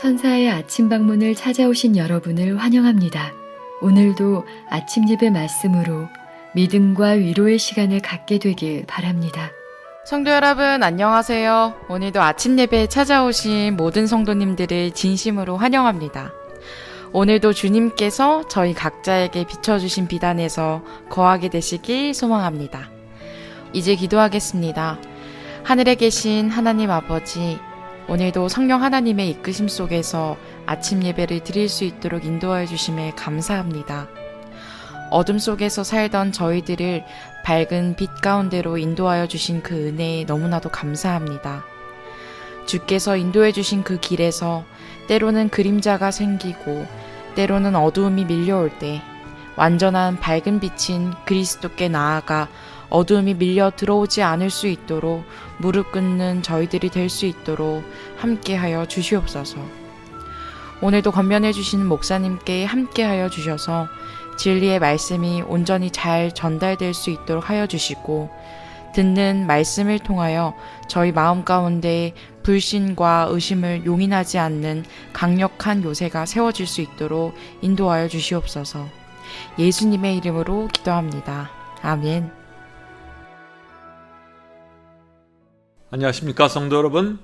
천사의 아침 방문을 찾아오신 여러분을 환영합니다. 오늘도 아침 예배 말씀으로 믿음과 위로의 시간을 갖게 되길 바랍니다. 성도 여러분 안녕하세요. 오늘도 아침 예배에 찾아오신 모든 성도님들을 진심으로 환영합니다. 오늘도 주님께서 저희 각자에게 비춰주신 비단에서 거하게 되시길 소망합니다. 이제 기도하겠습니다. 하늘에 계신 하나님 아버지, 오늘도 성령 하나님의 이끄심 속에서 아침 예배를 드릴 수 있도록 인도하여 주심에 감사합니다. 어둠 속에서 살던 저희들을 밝은 빛 가운데로 인도하여 주신 그 은혜에 너무나도 감사합니다. 주께서 인도해 주신 그 길에서 때로는 그림자가 생기고 때로는 어두움이 밀려올 때 완전한 밝은 빛인 그리스도께 나아가 어두움이 밀려 들어오지 않을 수 있도록 무릎 꿇는 저희들이 될 수 있도록 함께하여 주시옵소서. 오늘도 권면해 주시는 목사님께 함께하여 주셔서 진리의 말씀이 온전히 잘 전달될 수 있도록 하여 주시고, 듣는 말씀을 통하여 저희 마음 가운데 불신과 의심을 용인하지 않는 강력한 요새가 세워질 수 있도록 인도하여 주시옵소서. 예수님의 이름으로 기도합니다. 아멘. 안녕하십니까 성도 여러분.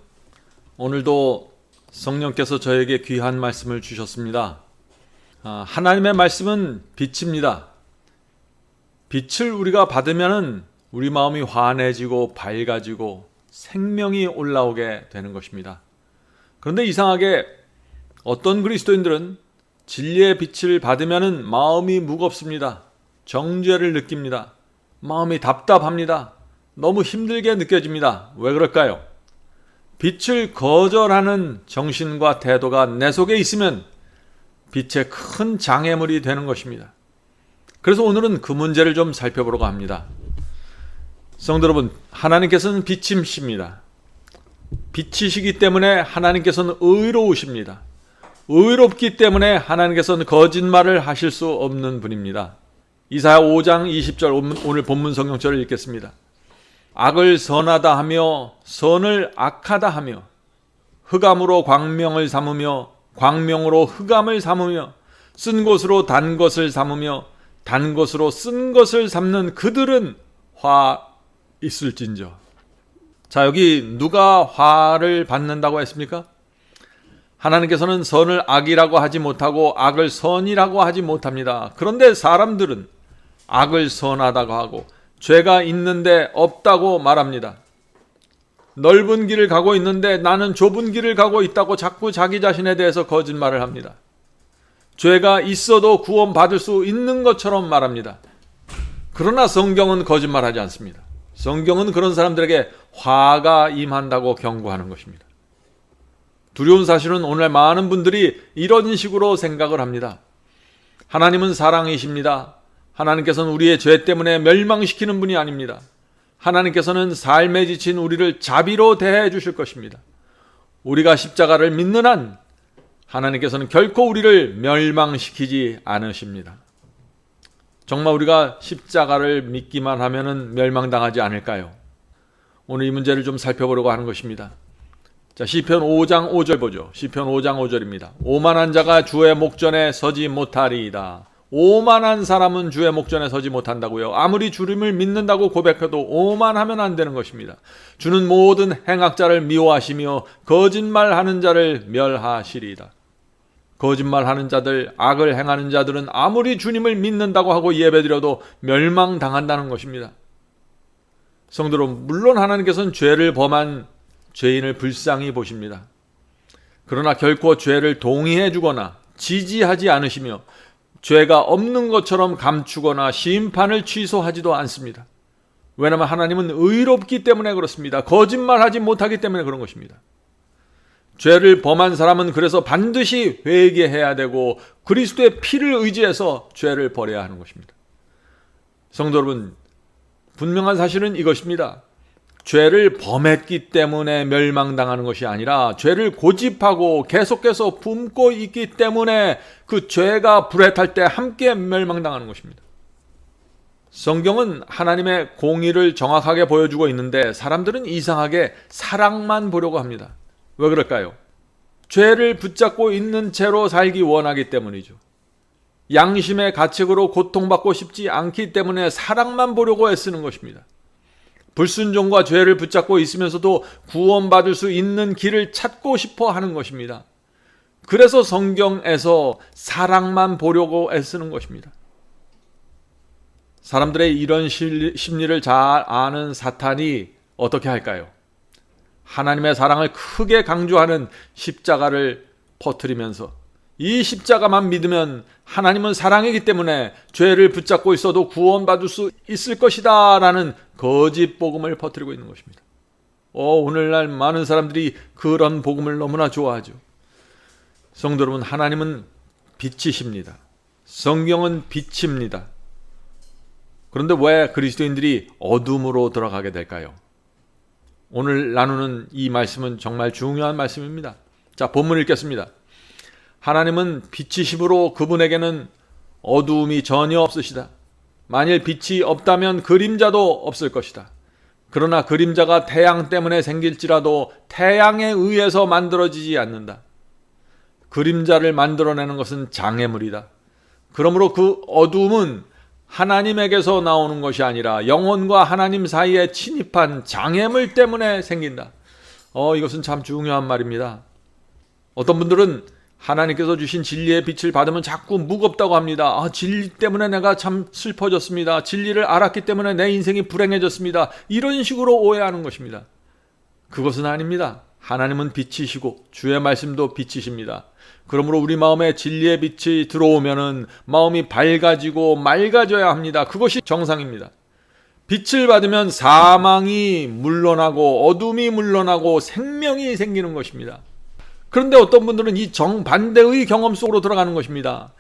오늘도 성령께서 저에게 귀한 말씀을 주셨습니다. 하나님의 말씀은 빛입니다. 빛을 우리가 받으면 우리 마음이 환해지고 밝아지고 생명이 올라오게 되는 것입니다. 그런데 이상하게 어떤 그리스도인들은 진리의 빛을 받으면 마음이 무겁습니다. 정죄를 느낍니다. 마음이 답답합니다. 너무 힘들게 느껴집니다. 왜 그럴까요? 빛을 거절하는 정신과 태도가 내 속에 있으면 빛의 큰 장애물이 되는 것입니다. 그래서 오늘은 그 문제를 좀 살펴보려고 합니다. 성도 여러분, 하나님께서는 빛이십니다. 빛이시기 때문에 하나님께서는 의로우십니다. 의롭기 때문에 하나님께서는 거짓말을 하실 수 없는 분입니다. 이사야 5장 20절 오늘 본문 성경절을 읽겠습니다. 악을 선하다 하며 선을 악하다 하며 흑암으로 광명을 삼으며 광명으로 흑암을 삼으며 쓴 것으로 단 것을 삼으며 단 것으로 쓴 것을 삼는 그들은 화 있을진저. 자, 여기 누가 화를 받는다고 했습니까? 하나님께서는 선을 악이라고 하지 못하고 악을 선이라고 하지 못합니다. 그런데 사람들은 악을 선하다고 하고 죄가 있는데 없다고 말합니다. 넓은 길을 가고 있는데 나는 좁은 길을 가고 있다고 자꾸 자기 자신에 대해서 거짓말을 합니다. 죄가 있어도 구원받을 수 있는 것처럼 말합니다. 그러나 성경은 거짓말하지 않습니다. 성경은 그런 사람들에게 화가 임한다고 경고하는 것입니다. 두려운 사실은 오늘 많은 분들이 이런 식으로 생각을 합니다. 하나님은 사랑이십니다. 하나님께서는 우리의 죄 때문에 멸망시키는 분이 아닙니다. 하나님께서는 삶에 지친 우리를 자비로 대해 주실 것입니다. 우리가 십자가를 믿는 한 하나님께서는 결코 우리를 멸망시키지 않으십니다. 정말 우리가 십자가를 믿기만 하면 멸망당하지 않을까요? 오늘 이 문제를 좀 살펴보려고 하는 것입니다. 자, 시편 5장 5절 보죠. 시편 5장 5절입니다. 오만한 자가 주의 목전에 서지 못하리이다. 오만한 사람은 주의 목전에 서지 못한다고요. 아무리 주님을 믿는다고 고백해도 오만하면 안 되는 것입니다. 주는 모든 행악자를 미워하시며 거짓말하는 자를 멸하시리이다. 거짓말하는 자들, 악을 행하는 자들은 아무리 주님을 믿는다고 하고 예배드려도 멸망당한다는 것입니다. 성도 여러분, 물론 하나님께서는 죄를 범한 죄인을 불쌍히 보십니다. 그러나 결코 죄를 동의해 주거나 지지하지 않으시며 죄가 없는 것처럼 감추거나 심판을 취소하지도 않습니다. 왜냐하면 하나님은 의롭기 때문에 그렇습니다. 거짓말하지 못하기 때문에 그런 것입니다. 죄를 범한 사람은 그래서 반드시 회개해야 되고 그리스도의 피를 의지해서 죄를 버려야 하는 것입니다. 성도 여러분, 분명한 사실은 이것입니다. 죄를 범했기 때문에 멸망당하는 것이 아니라 죄를 고집하고 계속해서 품고 있기 때문에 그 죄가 불에 탈 때 함께 멸망당하는 것입니다. 성경은 하나님의 공의를 정확하게 보여주고 있는데 사람들은 이상하게 사랑만 보려고 합니다. 왜 그럴까요? 죄를 붙잡고 있는 채로 살기 원하기 때문이죠. 양심의 가책으로 고통받고 싶지 않기 때문에 사랑만 보려고 애쓰는 것입니다. 불순종과 죄를 붙잡고 있으면서도 구원받을 수 있는 길을 찾고 싶어 하는 것입니다. 그래서 성경에서 사랑만 보려고 애쓰는 것입니다. 사람들의 이런 심리를 잘 아는 사탄이 어떻게 할까요? 하나님의 사랑을 크게 강조하는 십자가를 퍼뜨리면서 이 십자가만 믿으면 하나님은 사랑이기 때문에 죄를 붙잡고 있어도 구원받을 수 있을 것이다 라는 거짓 복음을 퍼뜨리고 있는 것입니다. 오늘날 많은 사람들이 그런 복음을 너무나 좋아하죠. 성도 여러분, 하나님은 빛이십니다. 성경은 빛입니다. 그런데 왜 그리스도인들이 어둠으로 들어가게 될까요? 오늘 나누는 이 말씀은 정말 중요한 말씀입니다. 자, 본문 읽겠습니다. 하나님은 빛이심으로 그분에게는 어두움이 전혀 없으시다. 만일 빛이 없다면 그림자도 없을 것이다. 그러나 그림자가 태양 때문에 생길지라도 태양에 의해서 만들어지지 않는다. 그림자를 만들어내는 것은 장애물이다. 그러므로 그 어두움은 하나님에게서 나오는 것이 아니라 영혼과 하나님 사이에 침입한 장애물 때문에 생긴다. 이것은 참 중요한 말입니다. 어떤 분들은 하나님께서 주신 진리의 빛을 받으면 자꾸 무겁다고 합니다. 진리 때문에 내가 참 슬퍼졌습니다. 진리를 알았기 때문에 내 인생이 불행해졌습니다. 이런 식으로 오해하는 것입니다. 그것은 아닙니다. 하나님은 빛이시고 주의 말씀도 빛이십니다. 그러므로 우리 마음에 진리의 빛이 들어오면은 마음이 밝아지고 맑아져야 합니다. 그것이 정상입니다. 빛을 받으면 사망이 물러나고 어둠이 물러나고 생명이 생기는 것입니다. 그런데 어떤 분들은 이 정반대의 경험 속으로 들어가는 것입니다.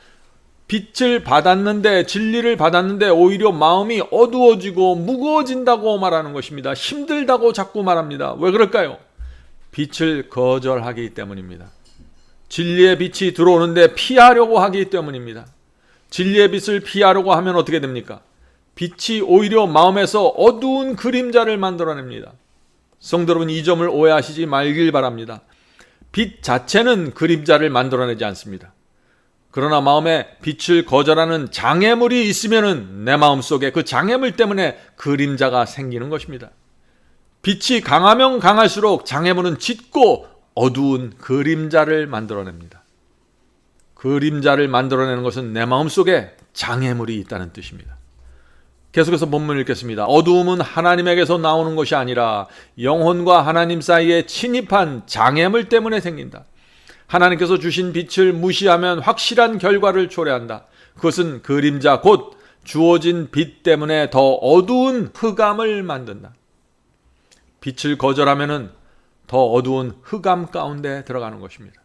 빛을 받았는데, 진리를 받았는데 오히려 마음이 어두워지고 무거워진다고 말하는 것입니다. 힘들다고 자꾸 말합니다. 왜 그럴까요? 빛을 거절하기 때문입니다. 진리의 빛이 들어오는데 피하려고 하기 때문입니다. 진리의 빛을 피하려고 하면 어떻게 됩니까? 빛이 오히려 마음에서 어두운 그림자를 만들어냅니다. 성도 여러분, 이 점을 오해하시지 말길 바랍니다. 빛 자체는 그림자를 만들어내지 않습니다. 그러나 마음에 빛을 거절하는 장애물이 있으면은 내 마음속에 그 장애물 때문에 그림자가 생기는 것입니다. 빛이 강하면 강할수록 장애물은 짙고 어두운 그림자를 만들어냅니다. 그림자를 만들어내는 것은 내 마음속에 장애물이 있다는 뜻입니다. 계속해서 본문을 읽겠습니다. 어두움은 하나님에게서 나오는 것이 아니라 영혼과 하나님 사이에 침입한 장애물 때문에 생긴다. 하나님께서 주신 빛을 무시하면 확실한 결과를 초래한다. 그것은 그림자 곧 주어진 빛 때문에 더 어두운 흑암을 만든다. 빛을 거절하면은 더 어두운 흑암 가운데 들어가는 것입니다.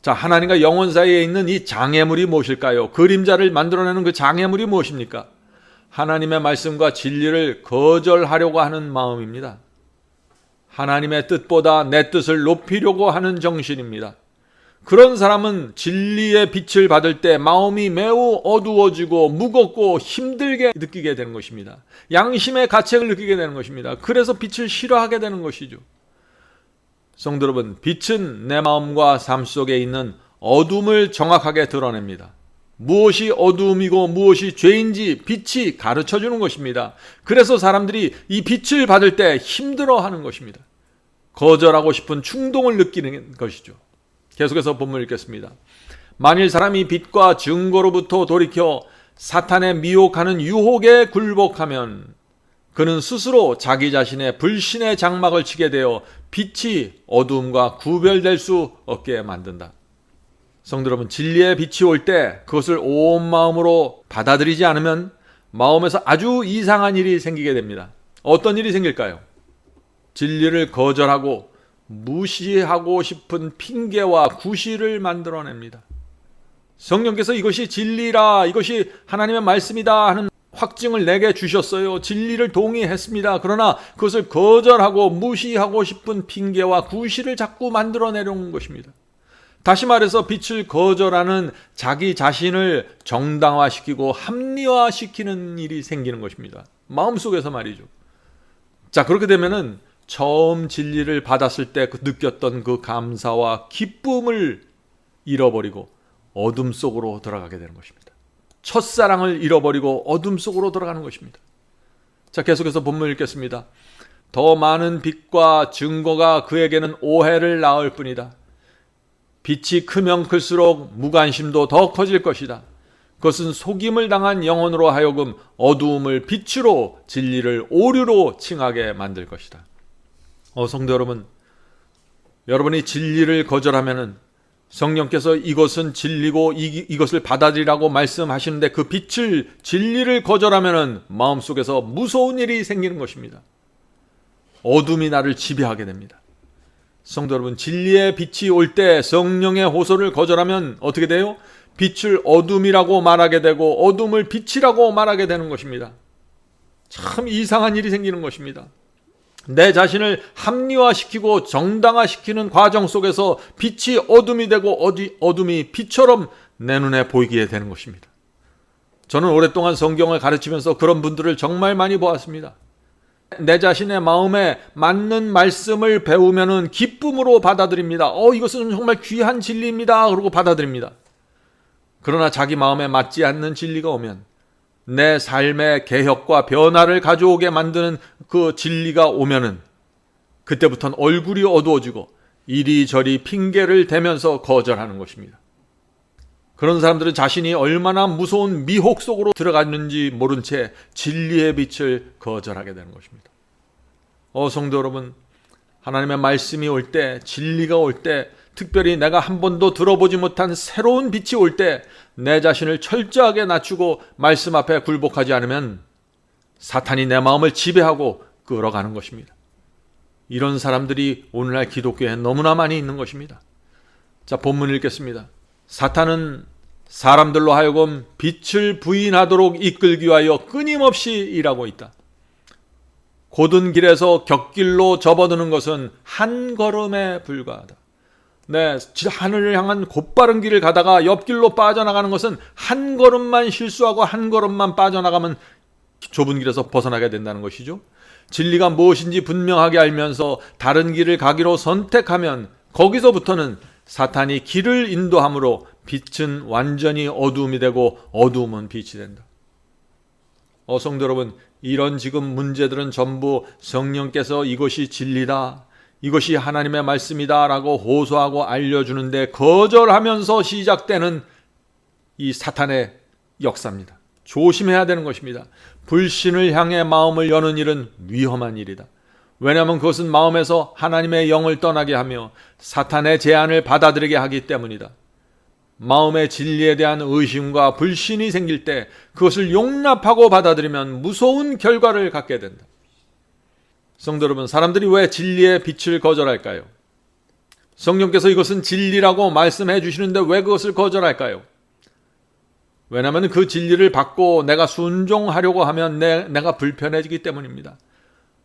자, 하나님과 영혼 사이에 있는 이 장애물이 무엇일까요? 그림자를 만들어내는 그 장애물이 무엇입니까? 하나님의 말씀과 진리를 거절하려고 하는 마음입니다. 하나님의 뜻보다 내 뜻을 높이려고 하는 정신입니다. 그런 사람은 진리의 빛을 받을 때 마음이 매우 어두워지고 무겁고 힘들게 느끼게 되는 것입니다. 양심의 가책을 느끼게 되는 것입니다. 그래서 빛을 싫어하게 되는 것이죠. 성도 여러분, 빛은 내 마음과 삶 속에 있는 어둠을 정확하게 드러냅니다. 무엇이 어두움이고 무엇이 죄인지 빛이 가르쳐주는 것입니다. 그래서 사람들이 이 빛을 받을 때 힘들어하는 것입니다. 거절하고 싶은 충동을 느끼는 것이죠. 계속해서 본문을 읽겠습니다. 만일 사람이 빛과 증거로부터 돌이켜 사탄의 미혹하는 유혹에 굴복하면 그는 스스로 자기 자신의 불신의 장막을 치게 되어 빛이 어두움과 구별될 수 없게 만든다. 성도 여러분, 진리의 빛이 올 때 그것을 온 마음으로 받아들이지 않으면 마음에서 아주 이상한 일이 생기게 됩니다. 어떤 일이 생길까요? 진리를 거절하고 무시하고 싶은 핑계와 구실을 만들어냅니다. 성령께서 이것이 진리라, 이것이 하나님의 말씀이다 하는 확증을 내게 주셨어요. 진리를 동의했습니다. 그러나 그것을 거절하고 무시하고 싶은 핑계와 구실을 자꾸 만들어내려는 것입니다. 다시 말해서 빛을 거절하는 자기 자신을 정당화시키고 합리화시키는 일이 생기는 것입니다. 마음속에서 말이죠. 자, 그렇게 되면은 처음 진리를 받았을 때 느꼈던 그 감사와 기쁨을 잃어버리고 어둠 속으로 들어가게 되는 것입니다. 첫사랑을 잃어버리고 어둠 속으로 들어가는 것입니다. 자, 계속해서 본문 읽겠습니다. 더 많은 빛과 증거가 그에게는 오해를 낳을 뿐이다. 빛이 크면 클수록 무관심도 더 커질 것이다. 그것은 속임을 당한 영혼으로 하여금 어두움을 빛으로 진리를 오류로 칭하게 만들 것이다. 성도 여러분, 여러분이 진리를 거절하면은 성령께서 이것은 진리고 이것을 받아들이라고 말씀하시는데 그 빛을, 진리를 거절하면은 마음속에서 무서운 일이 생기는 것입니다. 어둠이 나를 지배하게 됩니다. 성도 여러분, 진리의 빛이 올 때 성령의 호소를 거절하면 어떻게 돼요? 빛을 어둠이라고 말하게 되고 어둠을 빛이라고 말하게 되는 것입니다. 참 이상한 일이 생기는 것입니다. 내 자신을 합리화시키고 정당화시키는 과정 속에서 빛이 어둠이 되고 어둠이 빛처럼 내 눈에 보이게 되는 것입니다. 저는 오랫동안 성경을 가르치면서 그런 분들을 정말 많이 보았습니다. 내 자신의 마음에 맞는 말씀을 배우면은 기쁨으로 받아들입니다. 이것은 정말 귀한 진리입니다. 그러고 받아들입니다. 그러나 자기 마음에 맞지 않는 진리가 오면, 내 삶의 개혁과 변화를 가져오게 만드는 그 진리가 오면은 그때부터는 얼굴이 어두워지고 이리저리 핑계를 대면서 거절하는 것입니다. 그런 사람들은 자신이 얼마나 무서운 미혹 속으로 들어갔는지 모른 채 진리의 빛을 거절하게 되는 것입니다. 성도 여러분, 하나님의 말씀이 올 때, 진리가 올 때, 특별히 내가 한 번도 들어보지 못한 새로운 빛이 올 때 내 자신을 철저하게 낮추고 말씀 앞에 굴복하지 않으면 사탄이 내 마음을 지배하고 끌어가는 것입니다. 이런 사람들이 오늘날 기독교에 너무나 많이 있는 것입니다. 자, 본문 읽겠습니다. 사탄은 사람들로 하여금 빛을 부인하도록 이끌기 위하여 끊임없이 일하고 있다. 곧은 길에서 곁길로 접어드는 것은 한 걸음에 불과하다. 하늘을 향한 곧바른 길을 가다가 옆길로 빠져나가는 것은 한 걸음만 실수하고 한 걸음만 빠져나가면 좁은 길에서 벗어나게 된다는 것이죠. 진리가 무엇인지 분명하게 알면서 다른 길을 가기로 선택하면 거기서부터는 사탄이 길을 인도함으로 빛은 완전히 어두움이 되고 어두움은 빛이 된다. 성도 여러분, 이런 지금 문제들은 전부 성령께서 이것이 진리다, 이것이 하나님의 말씀이다 라고 호소하고 알려주는데 거절하면서 시작되는 이 사탄의 역사입니다. 조심해야 되는 것입니다. 불신을 향해 마음을 여는 일은 위험한 일이다. 왜냐하면 그것은 마음에서 하나님의 영을 떠나게 하며 사탄의 제안을 받아들이게 하기 때문이다. 마음의 진리에 대한 의심과 불신이 생길 때 그것을 용납하고 받아들이면 무서운 결과를 갖게 된다. 성도 여러분, 사람들이 왜 진리의 빛을 거절할까요? 성령께서 이것은 진리라고 말씀해 주시는데 왜 그것을 거절할까요? 왜냐하면 그 진리를 받고 내가 순종하려고 하면 내가 불편해지기 때문입니다.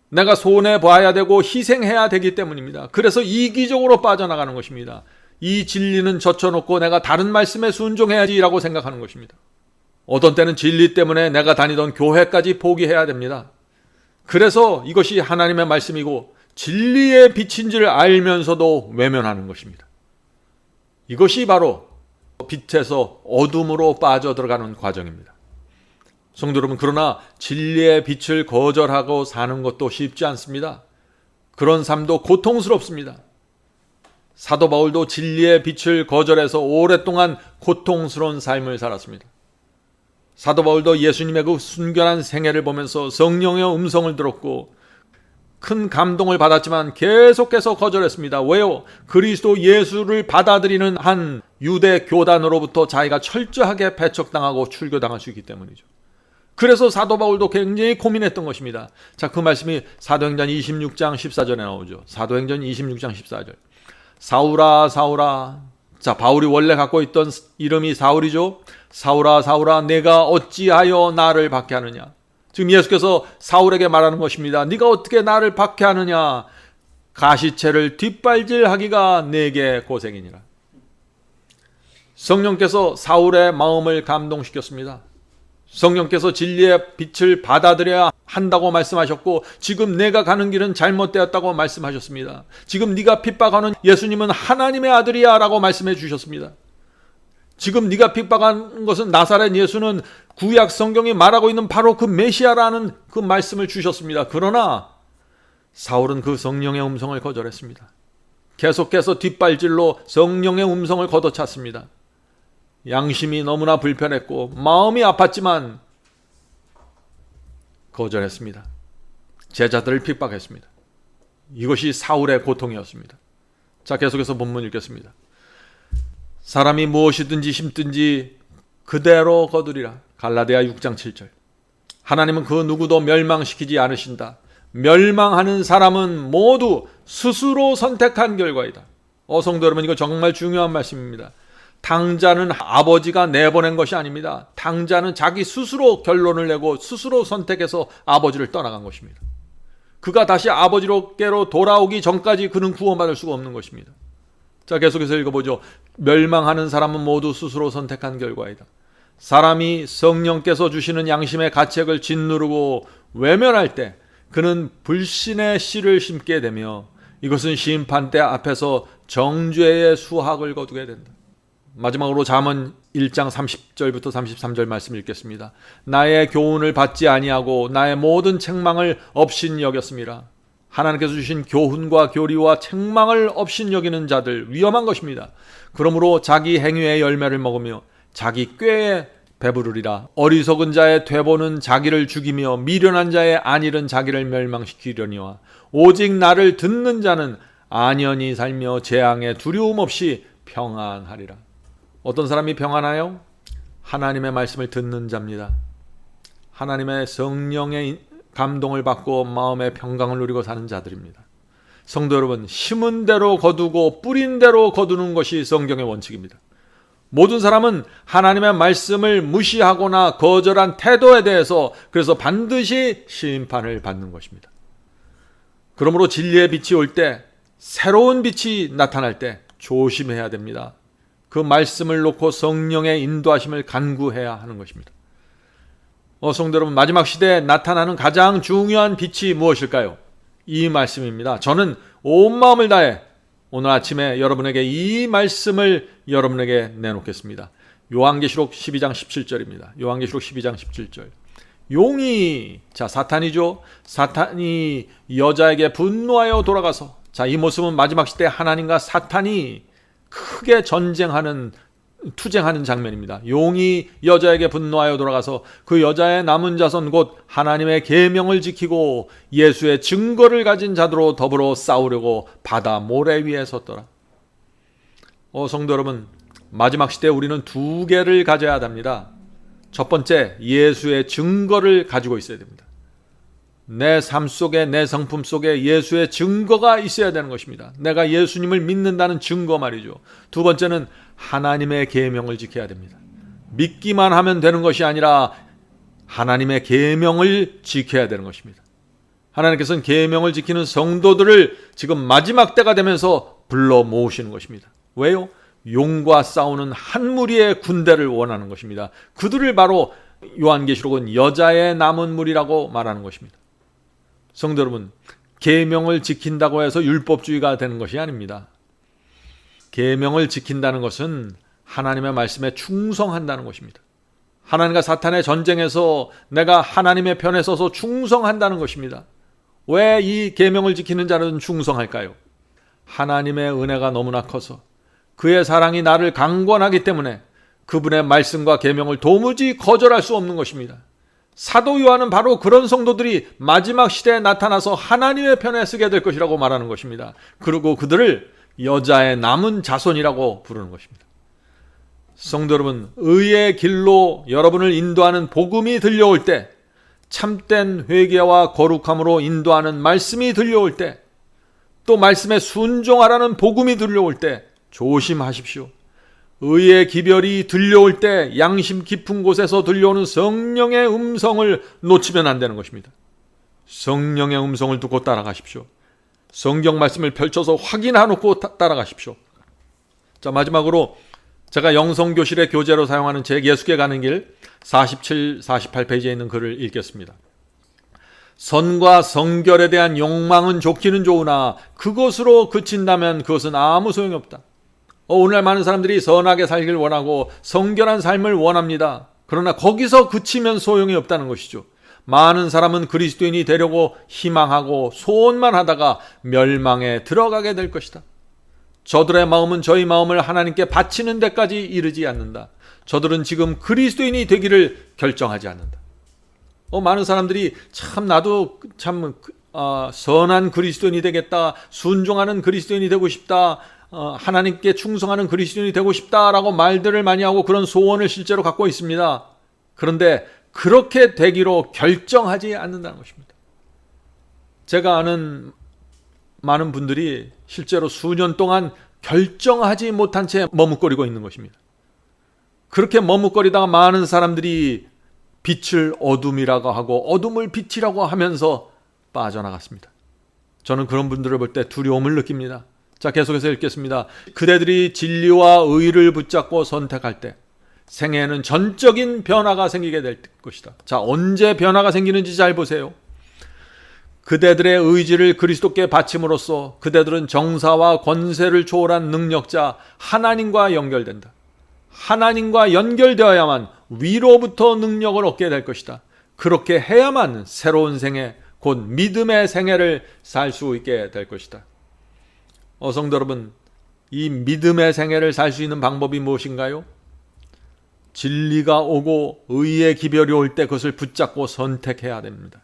내가 손해봐야 되고 희생해야 되기 때문입니다. 그래서 이기적으로 빠져나가는 것입니다. 이 진리는 젖혀놓고 내가 다른 말씀에 순종해야지라고 생각하는 것입니다. 어떤 때는 진리 때문에 내가 다니던 교회까지 포기해야 됩니다. 그래서 이것이 하나님의 말씀이고 진리의 빛인지를 알면서도 외면하는 것입니다. 이것이 바로 빛에서 어둠으로 빠져들어가는 과정입니다. 성도 여러분, 그러나 진리의 빛을 거절하고 사는 것도 쉽지 않습니다. 그런 삶도 고통스럽습니다. 사도 바울도 진리의 빛을 거절해서 오랫동안 고통스러운 삶을 살았습니다. 사도 바울도 예수님의 그 순결한 생애를 보면서 성령의 음성을 들었고 큰 감동을 받았지만 계속해서 거절했습니다. 왜요? 그리스도 예수를 받아들이는 한 유대 교단으로부터 자기가 철저하게 배척당하고 출교당할 수 있기 때문이죠. 그래서 사도 바울도 굉장히 고민했던 것입니다. 자, 그 말씀이 사도행전 26장 14절에 나오죠. 사도행전 26장 14절. 사울아, 사울아. 자, 바울이 원래 갖고 있던 이름이 사울이죠. 사울아, 사울아, 내가 어찌하여 나를 박해하느냐. 지금 예수께서 사울에게 말하는 것입니다. 네가 어떻게 나를 박해하느냐. 가시채를 뒷발질하기가 내게 고생이니라. 성령께서 사울의 마음을 감동시켰습니다. 성령께서 진리의 빛을 받아들여야 한다고 말씀하셨고 지금 내가 가는 길은 잘못되었다고 말씀하셨습니다. 지금 네가 핍박하는 예수님은 하나님의 아들이야 라고 말씀해 주셨습니다. 지금 네가 핍박한 것은 나사렛 예수는 구약 성경이 말하고 있는 바로 그 메시아라는 그 말씀을 주셨습니다. 그러나 사울은 그 성령의 음성을 거절했습니다. 계속해서 뒷발질로 성령의 음성을 걷어찼습니다. 양심이 너무나 불편했고 마음이 아팠지만 거절했습니다. 제자들을 핍박했습니다. 이것이 사울의 고통이었습니다. 자, 계속해서 본문 읽겠습니다. 사람이 무엇이든지 심든지 그대로 거두리라. 갈라디아 6장 7절. 하나님은 그 누구도 멸망시키지 않으신다. 멸망하는 사람은 모두 스스로 선택한 결과이다. 성도 여러분, 이거 정말 중요한 말씀입니다. 당자는 아버지가 내보낸 것이 아닙니다. 당자는 자기 스스로 결론을 내고 스스로 선택해서 아버지를 떠나간 것입니다. 그가 다시 아버지께로 돌아오기 전까지 그는 구원받을 수가 없는 것입니다. 자, 계속해서 읽어보죠. 멸망하는 사람은 모두 스스로 선택한 결과이다. 사람이 성령께서 주시는 양심의 가책을 짓누르고 외면할 때 그는 불신의 씨를 심게 되며 이것은 심판대 앞에서 정죄의 수확을 거두게 된다. 마지막으로 잠언 1장 30절부터 33절 말씀 읽겠습니다. 나의 교훈을 받지 아니하고 나의 모든 책망을 업신 여겼습니다. 하나님께서 주신 교훈과 교리와 책망을 업신 여기는 자들 위험한 것입니다. 그러므로 자기 행위의 열매를 먹으며 자기 꾀에 배부르리라. 어리석은 자의 퇴보는 자기를 죽이며 미련한 자의 안일은 자기를 멸망시키려니와 오직 나를 듣는 자는 안연히 살며 재앙에 두려움 없이 평안하리라. 어떤 사람이 평안하요? 하나님의 말씀을 듣는 자입니다. 하나님의 성령의 감동을 받고 마음의 평강을 누리고 사는 자들입니다. 성도 여러분, 심은 대로 거두고 뿌린 대로 거두는 것이 성경의 원칙입니다. 모든 사람은 하나님의 말씀을 무시하거나 거절한 태도에 대해서 그래서 반드시 심판을 받는 것입니다. 그러므로 진리의 빛이 올 때, 새로운 빛이 나타날 때 조심해야 됩니다. 그 말씀을 놓고 성령의 인도하심을 간구해야 하는 것입니다. 성도 여러분, 마지막 시대에 나타나는 가장 중요한 빛이 무엇일까요? 이 말씀입니다. 저는 온 마음을 다해 오늘 아침에 여러분에게 이 말씀을 여러분에게 내놓겠습니다. 요한계시록 12장 17절입니다. 요한계시록 12장 17절. 용이, 자, 사탄이죠. 사탄이 여자에게 분노하여 돌아가서, 자, 이 모습은 마지막 시대 하나님과 사탄이 크게 투쟁하는 장면입니다. 용이 여자에게 분노하여 돌아가서 그 여자의 남은 자손 곧 하나님의 계명을 지키고 예수의 증거를 가진 자들로 더불어 싸우려고 바다 모래 위에 섰더라. 성도 여러분, 마지막 시대에 우리는 두 개를 가져야 합니다. 첫 번째, 예수의 증거를 가지고 있어야 됩니다. 내 삶 속에, 내 성품 속에 예수의 증거가 있어야 되는 것입니다. 내가 예수님을 믿는다는 증거 말이죠. 두 번째는 하나님의 계명을 지켜야 됩니다. 믿기만 하면 되는 것이 아니라 하나님의 계명을 지켜야 되는 것입니다. 하나님께서는 계명을 지키는 성도들을 지금 마지막 때가 되면서 불러 모으시는 것입니다. 왜요? 용과 싸우는 한 무리의 군대를 원하는 것입니다. 그들을 바로 요한계시록은 여자의 남은 무리라고 말하는 것입니다. 성도 여러분, 계명을 지킨다고 해서 율법주의가 되는 것이 아닙니다. 계명을 지킨다는 것은 하나님의 말씀에 충성한다는 것입니다. 하나님과 사탄의 전쟁에서 내가 하나님의 편에 서서 충성한다는 것입니다. 왜 이 계명을 지키는 자는 충성할까요? 하나님의 은혜가 너무나 커서 그의 사랑이 나를 강권하기 때문에 그분의 말씀과 계명을 도무지 거절할 수 없는 것입니다. 사도 요한은 바로 그런 성도들이 마지막 시대에 나타나서 하나님의 편에 서게 될 것이라고 말하는 것입니다. 그리고 그들을 여자의 남은 자손이라고 부르는 것입니다. 성도 여러분, 의의 길로 여러분을 인도하는 복음이 들려올 때, 참된 회개와 거룩함으로 인도하는 말씀이 들려올 때, 또 말씀에 순종하라는 복음이 들려올 때 조심하십시오. 의의 기별이 들려올 때 양심 깊은 곳에서 들려오는 성령의 음성을 놓치면 안 되는 것입니다. 성령의 음성을 듣고 따라가십시오. 성경 말씀을 펼쳐서 확인해놓고 따라가십시오. 자, 마지막으로 제가 영성교실의 교재로 사용하는 책 예수께 가는 길 47, 48페이지에 있는 글을 읽겠습니다. 선과 성결에 대한 욕망은 좋기는 좋으나 그것으로 그친다면 그것은 아무 소용이 없다. 오늘날 많은 사람들이 선하게 살길 원하고 성결한 삶을 원합니다. 그러나 거기서 그치면 소용이 없다는 것이죠. 많은 사람은 그리스도인이 되려고 희망하고 소원만 하다가 멸망에 들어가게 될 것이다. 저들의 마음은 저희 마음을 하나님께 바치는 데까지 이르지 않는다. 저들은 지금 그리스도인이 되기를 결정하지 않는다. 많은 사람들이 참 나도 참 선한 그리스도인이 되겠다, 순종하는 그리스도인이 되고 싶다, 하나님께 충성하는 그리스도인이 되고 싶다라고 말들을 많이 하고 그런 소원을 실제로 갖고 있습니다. 그런데 그렇게 되기로 결정하지 않는다는 것입니다. 제가 아는 많은 분들이 실제로 수년 동안 결정하지 못한 채 머뭇거리고 있는 것입니다. 그렇게 머뭇거리다가 많은 사람들이 빛을 어둠이라고 하고 어둠을 빛이라고 하면서 빠져나갔습니다. 저는 그런 분들을 볼 때 두려움을 느낍니다. 자, 계속해서 읽겠습니다. 그대들이 진리와 의를 붙잡고 선택할 때 생애에는 전적인 변화가 생기게 될 것이다. 자, 언제 변화가 생기는지 잘 보세요. 그대들의 의지를 그리스도께 바침으로써 그대들은 정사와 권세를 초월한 능력자 하나님과 연결된다. 하나님과 연결되어야만 위로부터 능력을 얻게 될 것이다. 그렇게 해야만 새로운 생애, 곧 믿음의 생애를 살 수 있게 될 것이다. 성도 여러분, 이 믿음의 생애를 살 수 있는 방법이 무엇인가요? 진리가 오고 의의 기별이 올 때 그것을 붙잡고 선택해야 됩니다.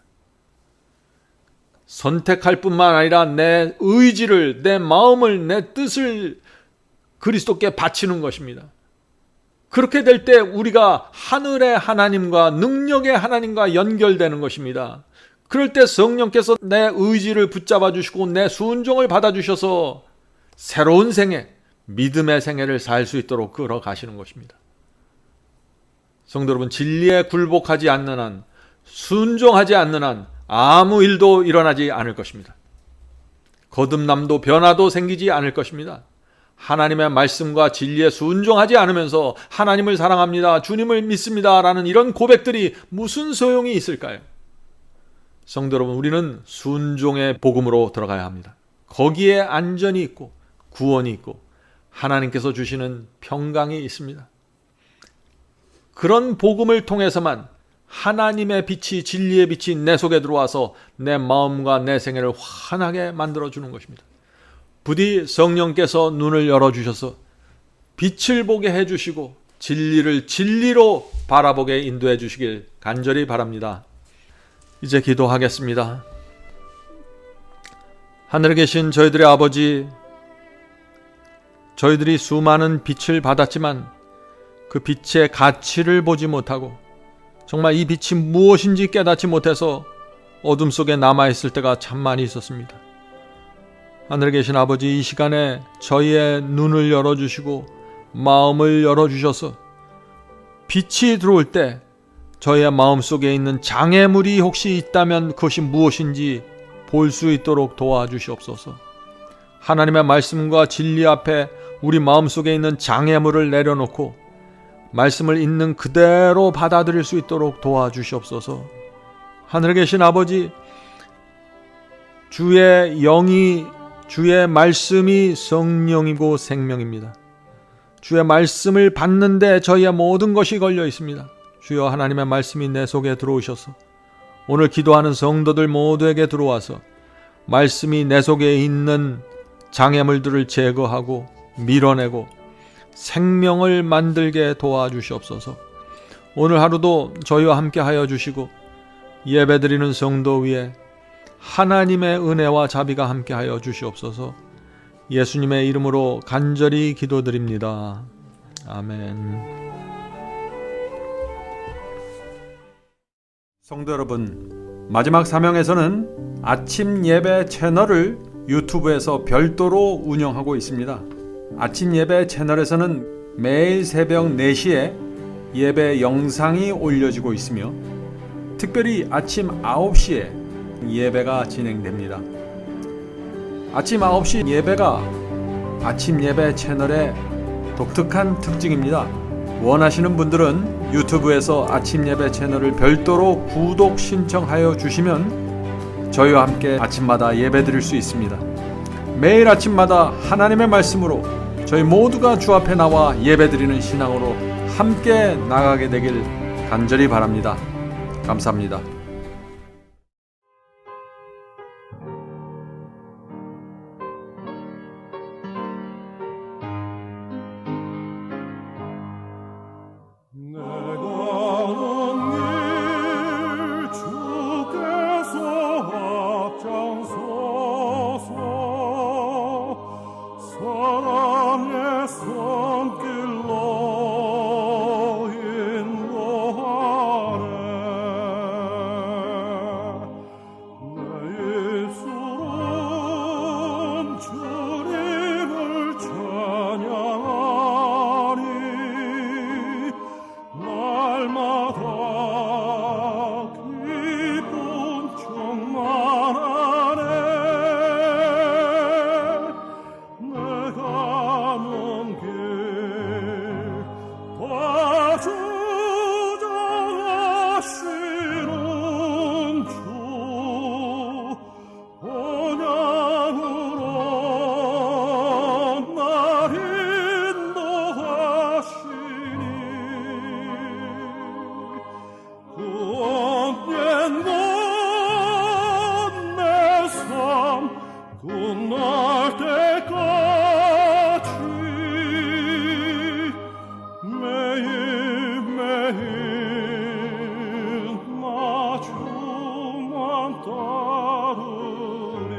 선택할 뿐만 아니라 내 의지를, 내 마음을, 내 뜻을 그리스도께 바치는 것입니다. 그렇게 될 때 우리가 하늘의 하나님과 능력의 하나님과 연결되는 것입니다. 그럴 때 성령께서 내 의지를 붙잡아 주시고 내 순종을 받아 주셔서 새로운 생애, 믿음의 생애를 살 수 있도록 끌어가시는 것입니다. 성도 여러분, 진리에 굴복하지 않는 한, 순종하지 않는 한 아무 일도 일어나지 않을 것입니다. 거듭남도 변화도 생기지 않을 것입니다. 하나님의 말씀과 진리에 순종하지 않으면서 하나님을 사랑합니다, 주님을 믿습니다 라는 이런 고백들이 무슨 소용이 있을까요? 성도 여러분, 우리는 순종의 복음으로 들어가야 합니다. 거기에 안전이 있고 구원이 있고 하나님께서 주시는 평강이 있습니다. 그런 복음을 통해서만 하나님의 빛이, 진리의 빛이 내 속에 들어와서 내 마음과 내 생애를 환하게 만들어주는 것입니다. 부디 성령께서 눈을 열어주셔서 빛을 보게 해주시고 진리를 진리로 바라보게 인도해 주시길 간절히 바랍니다. 이제 기도하겠습니다. 하늘에 계신 저희들의 아버지, 저희들이 수많은 빛을 받았지만 그 빛의 가치를 보지 못하고 정말 이 빛이 무엇인지 깨닫지 못해서 어둠 속에 남아있을 때가 참 많이 있었습니다. 하늘에 계신 아버지, 이 시간에 저희의 눈을 열어주시고 마음을 열어주셔서 빛이 들어올 때 저희의 마음속에 있는 장애물이 혹시 있다면 그것이 무엇인지 볼 수 있도록 도와주시옵소서. 하나님의 말씀과 진리 앞에 우리 마음속에 있는 장애물을 내려놓고 말씀을 있는 그대로 받아들일 수 있도록 도와주시옵소서. 하늘에 계신 아버지, 주의 영이, 주의 말씀이 성령이고 생명입니다. 주의 말씀을 받는데 저희의 모든 것이 걸려 있습니다. 주여, 하나님의 말씀이 내 속에 들어오셔서 오늘 기도하는 성도들 모두에게 들어와서 말씀이 내 속에 있는 장애물들을 제거하고 밀어내고 생명을 만들게 도와주시옵소서. 오늘 하루도 저희와 함께 하여 주시고 예배드리는 성도 위에 하나님의 은혜와 자비가 함께 하여 주시옵소서. 예수님의 이름으로 간절히 기도드립니다. 아멘. 성도 여러분, 마지막 사명에서는 아침 예배 채널을 유튜브에서 별도로 운영하고 있습니다. 아침 예배 채널에서는 매일 새벽 4시에 예배 영상이 올려지고 있으며 특별히 아침 9시에 예배가 진행됩니다. 아침 9시 예배가 아침 예배 채널의 독특한 특징입니다. 원하시는 분들은 유튜브에서 아침 예배 채널을 별도로 구독 신청하여 주시면 저희와 함께 아침마다 예배 드릴 수 있습니다. 매일 아침마다 하나님의 말씀으로 저희 모두가 주 앞에 나와 예배 드리는 신앙으로 함께 나가게 되길 간절히 바랍니다. 감사합니다. 사랑의 손길로 인도하네. 내 입술은 주님을 찬양하리. 날마다 기쁨 충만하네. 내가 먼 길 봐주장하시는 주 본향으로 날 인도하시니 그 언젠가 내 삶 끝날 때까지 매일매일 나 주만 따르리.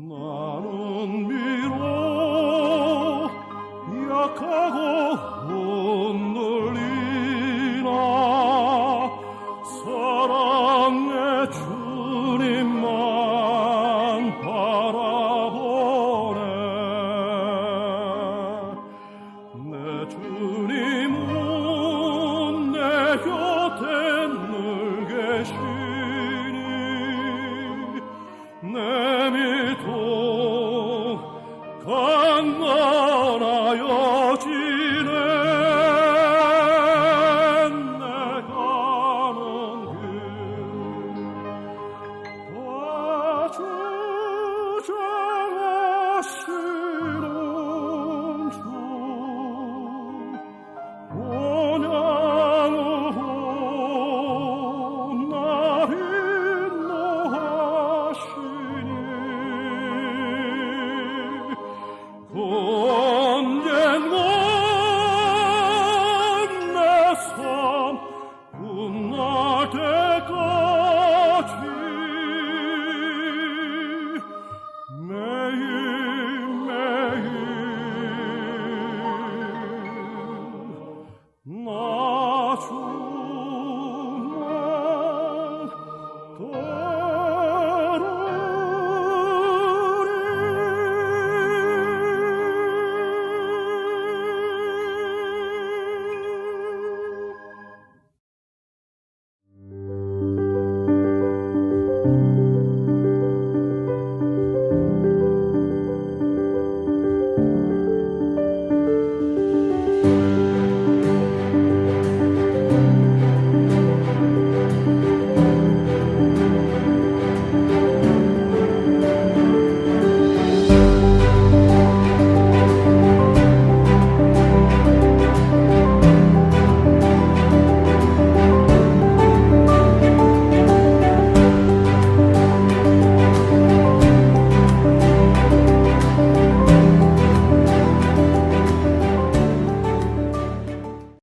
나는 비록 약하고 흔들리나 사랑의 주님만 바라보네. 내 주님은 내 곁에 늘 계시니 내 믿음